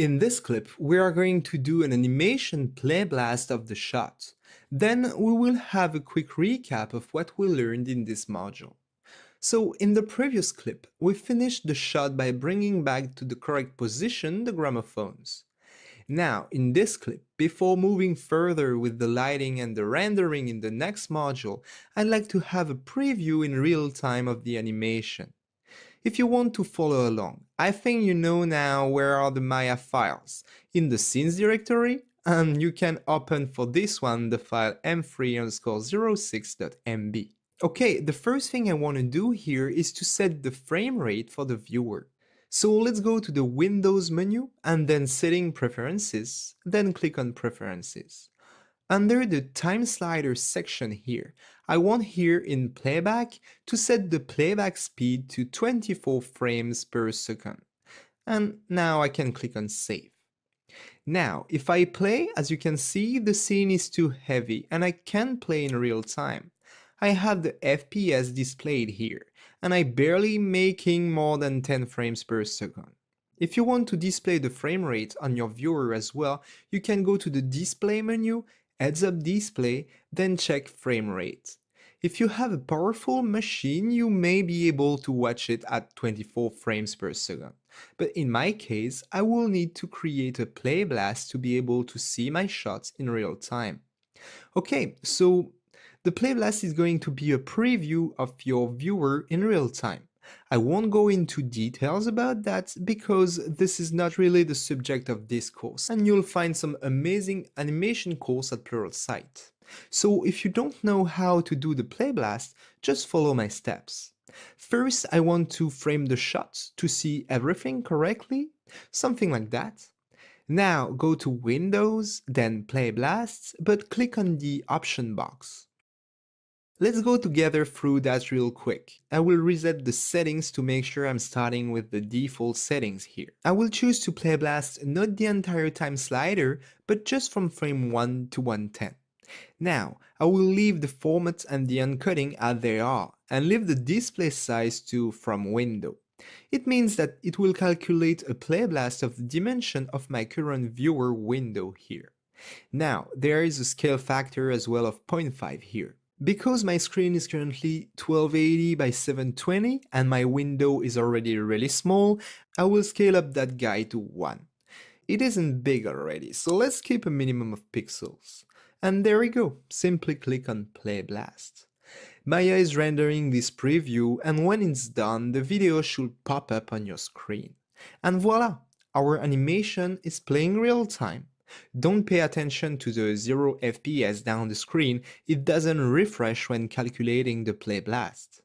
In this clip, we are going to do an animation playblast of the shot. Then we will have a quick recap of what we learned in this module. So in the previous clip, we finished the shot by bringing back to the correct position the gramophones. Now, in this clip, before moving further with the lighting and the rendering in the next module, I'd like to have a preview in real time of the animation. If you want to follow along, I think you know now where are the Maya files. In the scenes directory, and you can open for this one the file m3_06.mb. Okay, the first thing I want to do here is to set the frame rate for the viewer. So let's go to the Windows menu and then Setting Preferences, then click on Preferences. Under the time slider section here, I want here in playback to set the playback speed to 24 frames per second. And now I can click on save. Now, if I play, as you can see, the scene is too heavy and I can't play in real time. I have the FPS displayed here, and I barely making more than 10 frames per second. If you want to display the frame rate on your viewer as well, you can go to the display menu, heads up display, then check frame rate. If you have a powerful machine, you may be able to watch it at 24 frames per second. But in my case, I will need to create a playblast to be able to see my shots in real time. Okay, so the playblast is going to be a preview of your viewer in real time. I won't go into details about that because this is not really the subject of this course, and you'll find some amazing animation course at Pluralsight. So if you don't know how to do the playblast, just follow my steps. First, I want to frame the shot to see everything correctly, something like that. Now go to Windows, then Playblast, but click on the option box. Let's go together through that real quick. I will reset the settings to make sure I'm starting with the default settings here. I will choose to playblast not the entire time slider, but just from frame 1 to 110. Now, I will leave the format and the encoding as they are, and leave the display size to from window. It means that it will calculate a playblast of the dimension of my current viewer window here. Now, there is a scale factor as well of 0.5 here. Because my screen is currently 1280 by 720 and my window is already really small, I will scale up that guy to 1. It isn't big already, so let's keep a minimum of pixels. And there we go, simply click on Play Blast. Maya is rendering this preview, and when it's done, the video should pop up on your screen. And voila, our animation is playing real time. Don't pay attention to the 0 FPS down the screen, it doesn't refresh when calculating the play blast.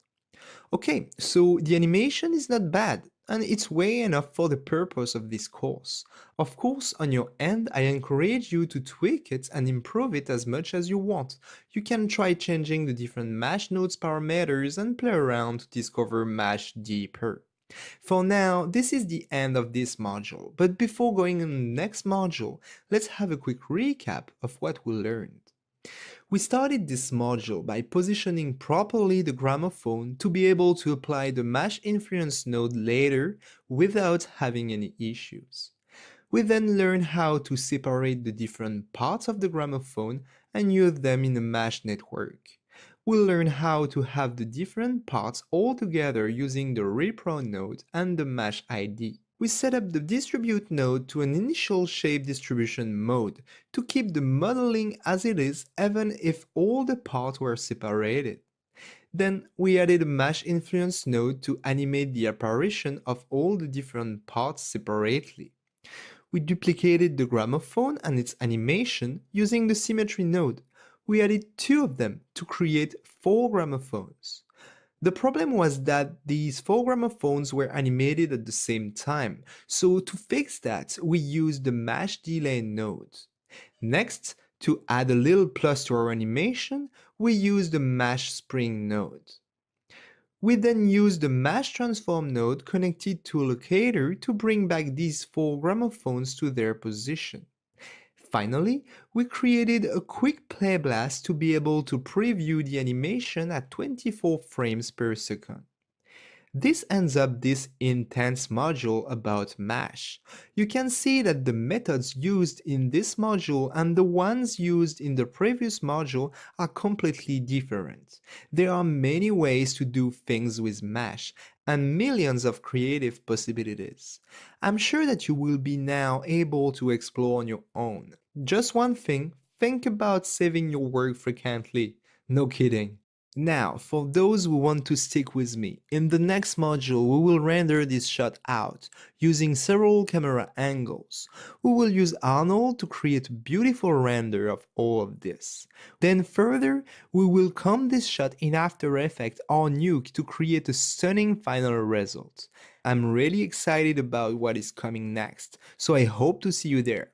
Okay, so the animation is not bad, and it's way enough for the purpose of this course. Of course, on your end, I encourage you to tweak it and improve it as much as you want. You can try changing the different mesh nodes parameters and play around to discover mesh deeper. For now, this is the end of this module, but before going on the next module, let's have a quick recap of what we learned. We started this module by positioning properly the gramophone to be able to apply the mesh influence node later without having any issues. We then learned how to separate the different parts of the gramophone and use them in a mesh network. We'll learn how to have the different parts all together using the repro node and the mesh ID. We set up the distribute node to an initial shape distribution mode to keep the modeling as it is even if all the parts were separated. Then we added a mesh influence node to animate the apparition of all the different parts separately. We duplicated the gramophone and its animation using the symmetry node. We added 2 of them to create 4 gramophones. The problem was that these 4 gramophones were animated at the same time, so to fix that, we used the mesh delay node. Next, to add a little plus to our animation, we used the mesh spring node. We then used the mesh transform node connected to a locator to bring back these 4 gramophones to their position. Finally, we created a quick playblast to be able to preview the animation at 24 frames per second. This ends up this intense module about MASH. You can see that the methods used in this module and the ones used in the previous module are completely different. There are many ways to do things with MASH and millions of creative possibilities. I'm sure that you will be now able to explore on your own. Just one thing, think about saving your work frequently. No kidding. Now, for those who want to stick with me, in the next module we will render this shot out using several camera angles. We will use Arnold to create a beautiful render of all of this. Then further, we will comb this shot in After Effects or Nuke to create a stunning final result. I'm really excited about what is coming next, so I hope to see you there.